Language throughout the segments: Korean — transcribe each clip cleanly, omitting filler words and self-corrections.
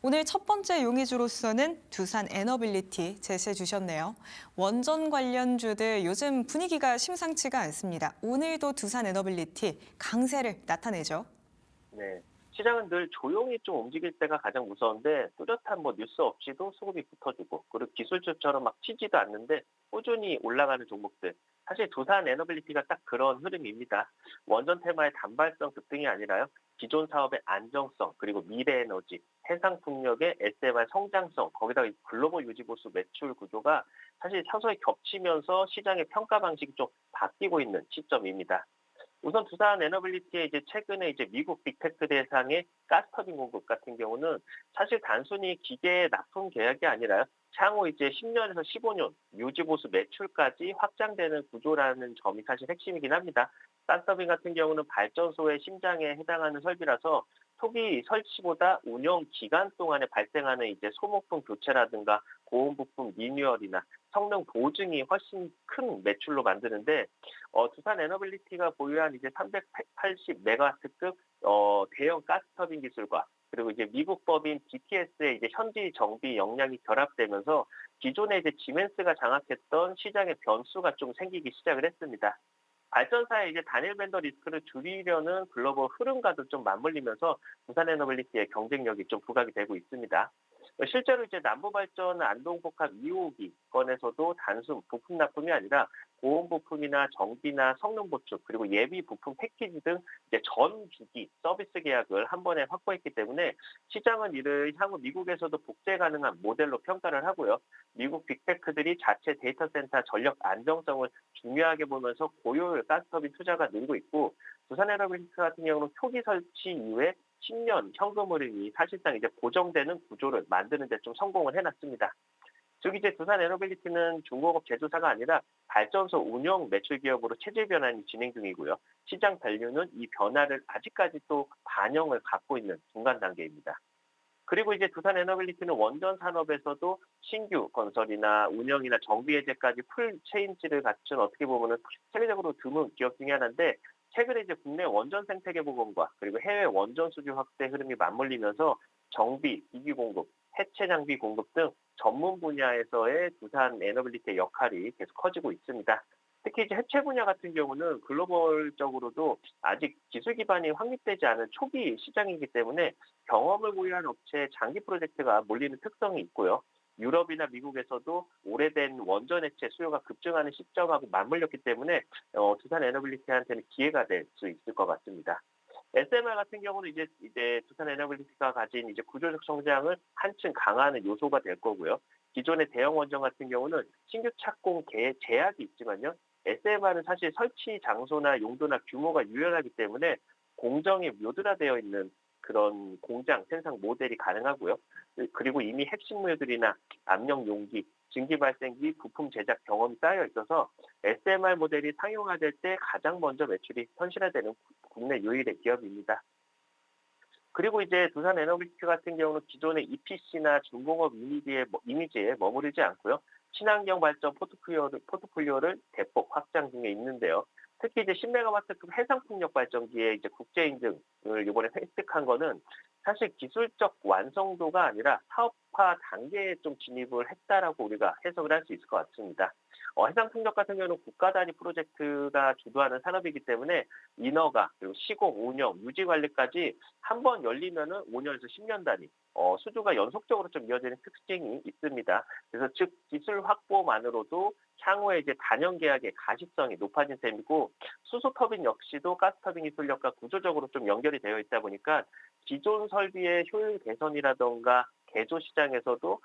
오늘 첫 번째 용의주로서는 두산 에너빌리티 제시해 주셨네요. 원전 관련주들 요즘 분위기가 심상치가 않습니다. 오늘도 두산 에너빌리티 강세를 나타내죠. 네. 시장은 늘 조용히 좀 움직일 때가 가장 무서운데 뚜렷한 뉴스 없이도 수급이 붙어주고 그리고 기술주처럼 막 튀지도 않는데 꾸준히 올라가는 종목들. 사실 두산 에너빌리티가 딱 그런 흐름입니다. 원전 테마의 단발성 급등이 아니라요. 기존 사업의 안정성 그리고 미래 에너지, 해상 풍력의 SMR 성장성 거기다가 이 글로벌 유지보수 매출 구조가 사실 서서히 겹치면서 시장의 평가 방식이 좀 바뀌고 있는 시점입니다. 우선 두산 에너빌리티의 최근에 미국 빅테크 대상의 가스터빈 공급 같은 경우는 사실 단순히 기계 납품 계약이 아니라 향후 10년에서 15년 유지보수 매출까지 확장되는 구조라는 점이 사실 핵심이긴 합니다. 가스터빈 같은 경우는 발전소의 심장에 해당하는 설비라서 초기 설치보다 운영 기간 동안에 발생하는 소모품 교체라든가 고온 부품 리뉴얼이나 성능 보증이 훨씬 큰 매출로 만드는데 두산 에너빌리티가 보유한 380메가와트급 대형 가스터빈 기술과 그리고 미국 법인 DTS의 현지 정비 역량이 결합되면서 기존에 지멘스가 장악했던 시장의 변수가 좀 생기기 시작을 했습니다. 발전사의 단일 벤더 리스크를 줄이려는 글로벌 흐름과도 좀 맞물리면서 두산 에너빌리티의 경쟁력이 좀 부각이 되고 있습니다. 실제로 남부발전 안동복합 2호기 건에서도 단순 부품 납품이 아니라 보험 부품이나 정비나 성능 보충 그리고 예비 부품 패키지 등 전 주기 서비스 계약을 한 번에 확보했기 때문에 시장은 이를 향후 미국에서도 복제 가능한 모델로 평가를 하고요. 미국 빅테크들이 자체 데이터 센터 전력 안정성을 중요하게 보면서 고효율 가스터빈 투자가 늘고 있고 두산에너빌리티 같은 경우는 초기 설치 이후에 10년 현금 흐름이 사실상 고정되는 구조를 만드는 데 좀 성공을 해놨습니다. 즉 두산 에너빌리티는 중공업 제조사가 아니라 발전소 운영 매출 기업으로 체질 변환이 진행 중이고요. 시장 밸류는 이 변화를 아직까지 또 반영을 갖고 있는 중간 단계입니다. 그리고 두산 에너빌리티는 원전 산업에서도 신규 건설이나 운영이나 정비 해제까지 풀 체인지를 갖춘 어떻게 보면은 세계적으로 드문 기업 중에 하나인데 최근에 국내 원전 생태계 보건과 그리고 해외 원전 수주 확대 흐름이 맞물리면서 정비, 기기 공급, 해체 장비 공급 등 전문 분야에서의 두산 에너빌리티의 역할이 계속 커지고 있습니다. 특히 해체 분야 같은 경우는 글로벌적으로도 아직 기술 기반이 확립되지 않은 초기 시장이기 때문에 경험을 보유한 업체의 장기 프로젝트가 몰리는 특성이 있고요. 유럽이나 미국에서도 오래된 원전 해체 수요가 급증하는 시점하고 맞물렸기 때문에 두산 에너빌리티한테는 기회가 될 수 있을 것 같습니다. SMR 같은 경우는 두산 에너빌리티가 가진 구조적 성장을 한층 강화하는 요소가 될 거고요. 기존의 대형 원전 같은 경우는 신규 착공 제약이 있지만요. SMR은 사실 설치 장소나 용도나 규모가 유연하기 때문에 공정이 묘들화되어 있는 그런 공장 생산 모델이 가능하고요. 그리고 이미 핵심물들이나 압력 용기, 증기 발생기, 부품 제작 경험이 쌓여 있어서 SMR 모델이 상용화될 때 가장 먼저 매출이 현실화되는 국내 유일의 기업입니다. 그리고 두산 에너빌리티 같은 경우는 기존의 EPC나 중공업 이미지에 머무르지 않고요. 친환경 발전 포트폴리오를 대폭 확장 중에 있는데요. 특히 10메가와트급 해상풍력 발전기의 국제 인증을 이번에 획득한 거는 사실 기술적 완성도가 아니라 사업화 단계에 좀 진입을 했다라고 우리가 해석을 할 수 있을 것 같습니다. 해상풍력 같은 경우는 국가 단위 프로젝트가 주도하는 산업이기 때문에 인허가, 그리고 시공, 운영, 유지 관리까지 한 번 열리면은 5년에서 10년 단위 수주가 연속적으로 좀 이어지는 특징이 있습니다. 그래서 즉 기술 확보만으로도 향후에 단연 계약의 가시성이 높아진 셈이고 수소 터빈 역시도 가스 터빈 기술력과 구조적으로 좀 연결이 되어 있다 보니까 기존 설비의 효율 개선이라던가 개조 시장에서도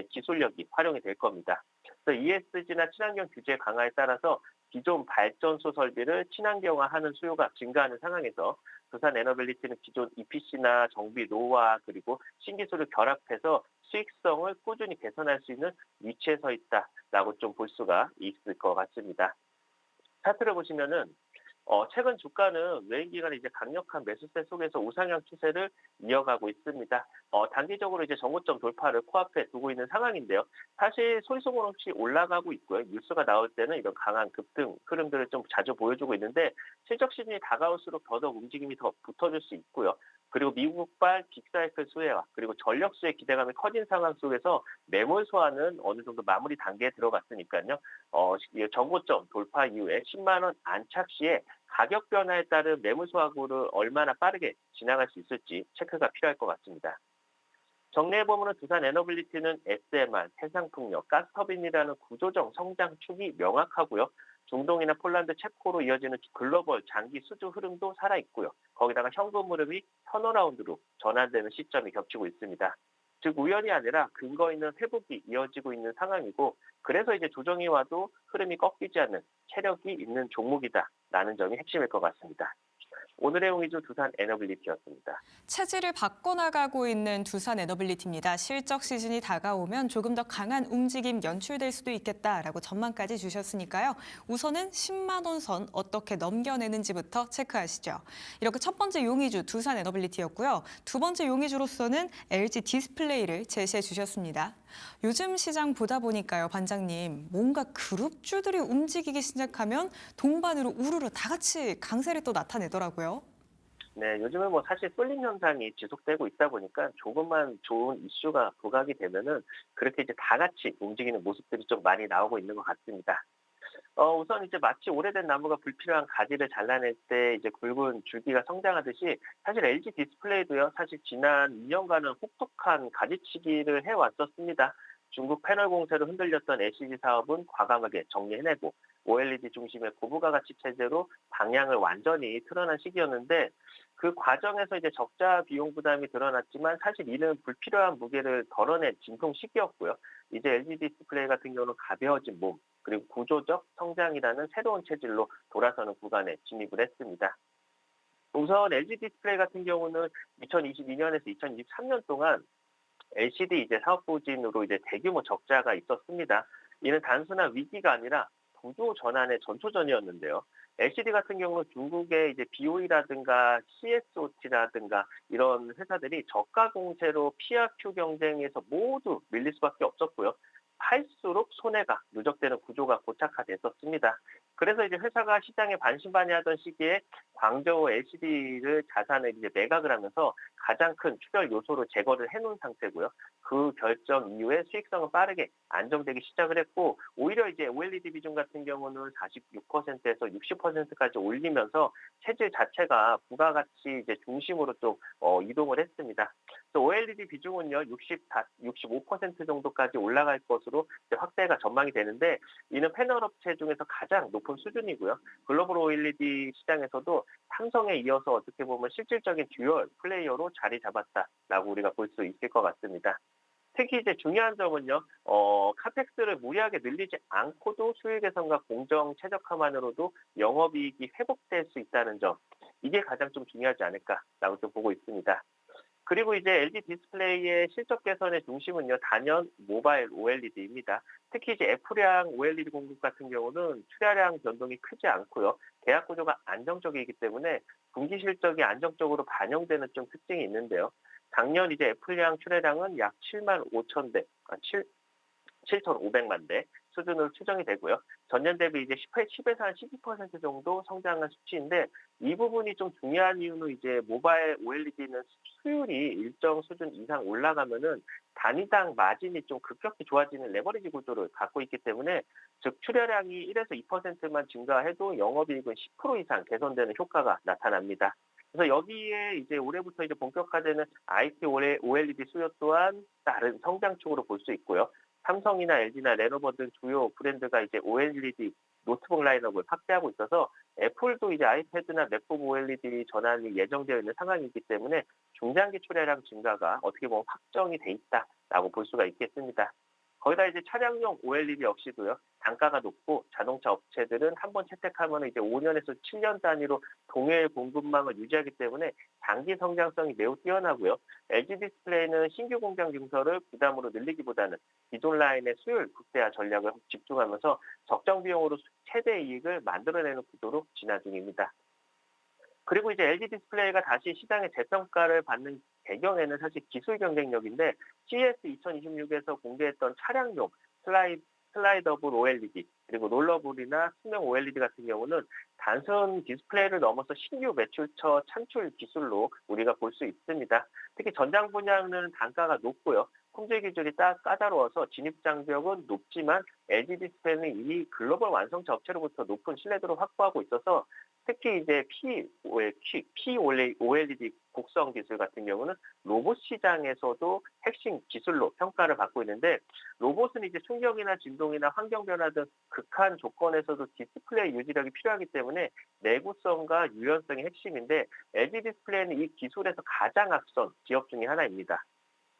기술력이 활용이 될 겁니다. 그래서 ESG나 친환경 규제 강화에 따라서 기존 발전소 설비를 친환경화하는 수요가 증가하는 상황에서 두산 에너빌리티는 기존 EPC나 정비 노후화 그리고 신기술을 결합해서 수익성을 꾸준히 개선할 수 있는 위치에 서 있다라고 좀 볼 수가 있을 것 같습니다. 차트를 보시면은 최근 주가는 외인 기관의 강력한 매수세 속에서 우상향 추세를 이어가고 있습니다. 단기적으로 정고점 돌파를 코앞에 두고 있는 상황인데요. 사실 소리소문 없이 올라가고 있고요. 뉴스가 나올 때는 이런 강한 급등 흐름들을 좀 자주 보여주고 있는데 실적 시즌이 다가올수록 더더욱 움직임이 더 붙어질 수 있고요. 그리고 미국발 빅사이클 수혜와 그리고 전력 수혜 기대감이 커진 상황 속에서 매물 소화는 어느 정도 마무리 단계에 들어갔으니까요. 이 정고점 돌파 이후에 10만 원 안착 시에 가격 변화에 따른 매물 소화구를 얼마나 빠르게 지나갈 수 있을지 체크가 필요할 것 같습니다. 정리해보면 두산 에너빌리티는 SMR, 해상풍력, 가스터빈이라는 구조적 성장축이 명확하고요. 중동이나 폴란드, 체코로 이어지는 글로벌 장기 수주 흐름도 살아있고요. 거기다가 현금 흐름이 턴어라운드로 전환되는 시점이 겹치고 있습니다. 즉 우연이 아니라 근거 있는 회복이 이어지고 있는 상황이고 그래서 이제 조정이 와도 흐름이 꺾이지 않는 체력이 있는 종목이다라는 점이 핵심일 것 같습니다. 오늘의 용의주 두산 에너빌리티였습니다. 체질을 바꿔나가고 있는 두산 에너빌리티입니다. 실적 시즌이 다가오면 조금 더 강한 움직임 연출될 수도 있겠다라고 전망까지 주셨으니까요. 우선은 10만 원 선 어떻게 넘겨내는지부터 체크하시죠. 이렇게 첫 번째 용의주 두산 에너빌리티였고요. 두 번째 용의주로서는 LG 디스플레이를 제시해 주셨습니다. 요즘 시장 보다 보니까요, 반장님, 뭔가 그룹주들이 움직이기 시작하면 동반으로 우르르 다 같이 강세를 또 나타내더라고요. 네, 요즘은 뭐 사실 쏠림 현상이 지속되고 있다 보니까 조금만 좋은 이슈가 부각이 되면은 그렇게 이제 다 같이 움직이는 모습들이 좀 많이 나오고 있는 것 같습니다. 우선 이제 마치 오래된 나무가 불필요한 가지를 잘라낼 때 이제 굵은 줄기가 성장하듯이 사실 LG 디스플레이도요, 사실 지난 2년간은 혹독한 가지치기를 해왔었습니다. 중국 패널 공세로 흔들렸던 LCD 사업은 과감하게 정리해내고 OLED 중심의 고부가 가치 체제로 방향을 완전히 틀어난 시기였는데 그 과정에서 이제 적자 비용 부담이 드러났지만 사실 이는 불필요한 무게를 덜어낸 진통 시기였고요. 이제 LG 디스플레이 같은 경우는 가벼워진 몸, 그리고 구조적 성장이라는 새로운 체질로 돌아서는 구간에 진입을 했습니다. 우선 LG 디스플레이 같은 경우는 2022년에서 2023년 동안 LCD 이제 사업 부진으로 이제 대규모 적자가 있었습니다. 이는 단순한 위기가 아니라 구조 전환의 전초전이었는데요. LCD 같은 경우는 중국의 이제 BOE라든가 CSOT라든가 이런 회사들이 저가 공세로 PRQ 경쟁에서 모두 밀릴 수밖에 없었고요. 팔수록 손해가 누적되는 구조가 고착화됐었습니다. 그래서 이제 회사가 시장에 반신반의하던 시기에 광저우 LCD를 자산을 이제 매각을 하면서 가장 큰 추별 요소로 제거를 해놓은 상태고요. 그 결정 이후에 수익성은 빠르게 안정되기 시작을 했고 오히려 이제 OLED 비중 같은 경우는 46%에서 60%까지 올리면서 체질 자체가 부가가치 이제 중심으로 좀 이동을 했습니다. 그래서 OLED 비중은요 65% 정도까지 올라갈 것으로 이제 확대가 전망이 되는데 이는 패널 업체 중에서 가장 높은 수준이고요. 글로벌 OLED 시장에서도 삼성에 이어서 어떻게 보면 실질적인 듀얼 플레이어로 자리 잡았다라고 우리가 볼 수 있을 것 같습니다. 특히 이제 중요한 점은요, 카펙스를 무리하게 늘리지 않고도 수익 개선과 공정 최적화만으로도 영업이익이 회복될 수 있다는 점, 이게 가장 좀 중요하지 않을까라고 좀 보고 있습니다. 그리고 이제 LG 디스플레이의 실적 개선의 중심은요, 단연 모바일 OLED입니다. 특히 이제 애플향 OLED 공급 같은 경우는 출하량 변동이 크지 않고요. 계약 구조가 안정적이기 때문에 분기 실적이 안정적으로 반영되는 좀 특징이 있는데요. 작년 이제 애플향 출하량은 약 7만 5천 대, 7,500만 대 수준으로 추정이 되고요. 전년 대비 이제 10에서 한 12% 정도 성장한 수치인데 이 부분이 좀 중요한 이유는 이제 모바일 OLED는 수율이 일정 수준 이상 올라가면은 단위당 마진이 좀 급격히 좋아지는 레버리지 구조를 갖고 있기 때문에 즉 출하량이 1에서 2%만 증가해도 영업이익은 10% 이상 개선되는 효과가 나타납니다. 그래서 여기에 이제 올해부터 이제 본격화되는 IT OLED 수요 또한 다른 성장축으로 볼 수 있고요. 삼성이나 LG나 레노버 등 주요 브랜드가 이제 OLED 노트북 라인업을 확대하고 있어서 애플도 이제 아이패드나 맥북 OLED 전환이 예정되어 있는 상황이기 때문에 중장기 출하량 증가가 어떻게 보면 확정이 돼 있다라고 볼 수가 있겠습니다. 거기다 이제 차량용 OLED 역시도요. 단가가 높고 자동차 업체들은 한번 채택하면 이제 5년에서 7년 단위로 동일 공급망을 유지하기 때문에 장기 성장성이 매우 뛰어나고요. LG 디스플레이는 신규 공장 증설을 부담으로 늘리기보다는 기존 라인의 수율 극대화 전략을 집중하면서 적정 비용으로 최대 이익을 만들어내는 구조로 진화 중입니다. 그리고 이제 LG 디스플레이가 다시 시장의 재평가를 받는 배경에는 사실 기술 경쟁력인데 CES 2026에서 공개했던 차량용 슬라이더블 OLED 그리고 롤러블이나 투명 OLED 같은 경우는 단순 디스플레이를 넘어서 신규 매출처 창출 기술로 우리가 볼 수 있습니다. 특히 전장 분야는 단가가 높고요. 품질 기술이 까다로워서 진입 장벽은 높지만 LG 디스플레이는 이미 글로벌 완성차 업체로부터 높은 신뢰도를 확보하고 있어서 특히 이제 OLED 곡성 기술 같은 경우는 로봇 시장에서도 핵심 기술로 평가를 받고 있는데 로봇은 이제 충격이나 진동이나 환경 변화 등 극한 조건에서도 디스플레이 유지력이 필요하기 때문에 내구성과 유연성이 핵심인데 LG 디스플레이는 이 기술에서 가장 앞선 기업 중에 하나입니다.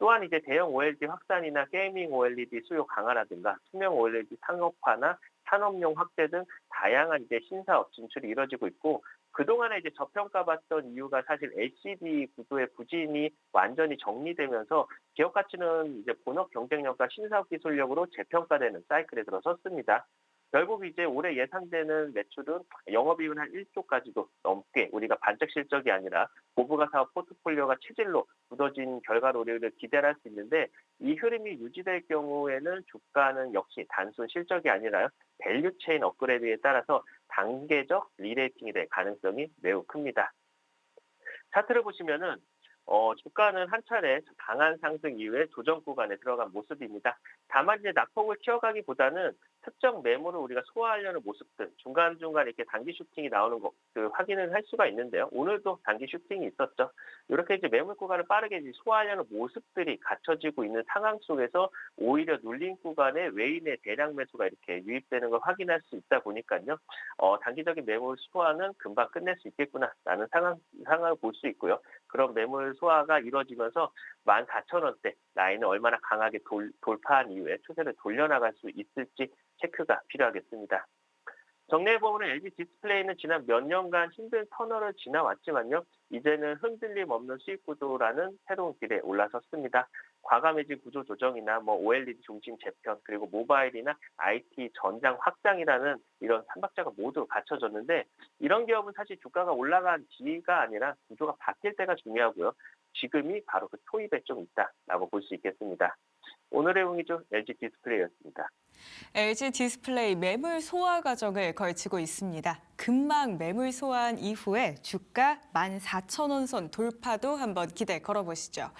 또한 이제 대형 OLED 확산이나 게이밍 OLED 수요 강화라든가 투명 OLED 상업화나 산업용 확대 등 다양한 이제 신사업 진출이 이뤄지고 있고 그동안에 이제 저평가받던 이유가 사실 LCD 구도의 부진이 완전히 정리되면서 기업 가치는 이제 본업 경쟁력과 신사업 기술력으로 재평가되는 사이클에 들어섰습니다. 결국 이제 올해 예상되는 매출은 영업이익은 한 1조까지도 넘게 우리가 반짝 실적이 아니라 고부가 사업 포트폴리오가 체질로 굳어진 결과로 우리를 기대할 수 있는데 이 흐름이 유지될 경우에는 주가는 역시 단순 실적이 아니라 밸류 체인 업그레이드에 따라서 단계적 리레이팅이 될 가능성이 매우 큽니다. 차트를 보시면은 주가는 한 차례 강한 상승 이후에 조정 구간에 들어간 모습입니다. 다만 이제 낙폭을 키워가기보다는 특정 매물을 우리가 소화하려는 모습들 중간중간 이렇게 단기 슈팅이 나오는 거 확인을 할 수가 있는데요. 오늘도 단기 슈팅이 있었죠. 이렇게 이제 매물 구간을 빠르게 이제 소화하려는 모습들이 갖춰지고 있는 상황 속에서 오히려 눌린 구간에 외인의 대량 매수가 이렇게 유입되는 걸 확인할 수 있다 보니까요. 단기적인 매물 소화는 금방 끝낼 수 있겠구나라는 상황을 볼 수 있고요. 그런 매물 소화가 이루어지면서 14,000원대 라인을 얼마나 강하게 돌파한 이후에 추세를 돌려나갈 수 있을지 체크가 필요하겠습니다. 정리해보면 LG 디스플레이는 지난 몇 년간 힘든 터널을 지나왔지만요. 이제는 흔들림 없는 수익 구조라는 새로운 길에 올라섰습니다. 과감해진 구조 조정이나 OLED 중심 재편 그리고 모바일이나 IT 전장 확장이라는 이런 삼박자가 모두 갖춰졌는데 이런 기업은 사실 주가가 올라간 뒤가 아니라 구조가 바뀔 때가 중요하고요. 지금이 바로 그 토입에 좀 있다라고 볼 수 있겠습니다. 오늘의 웅이죠. LG 디스플레이였습니다. LG 디스플레이 매물 소화 과정을 걸치고 있습니다. 금방 매물 소화한 이후에 주가 14,000원 선 돌파도 한번 기대 걸어보시죠.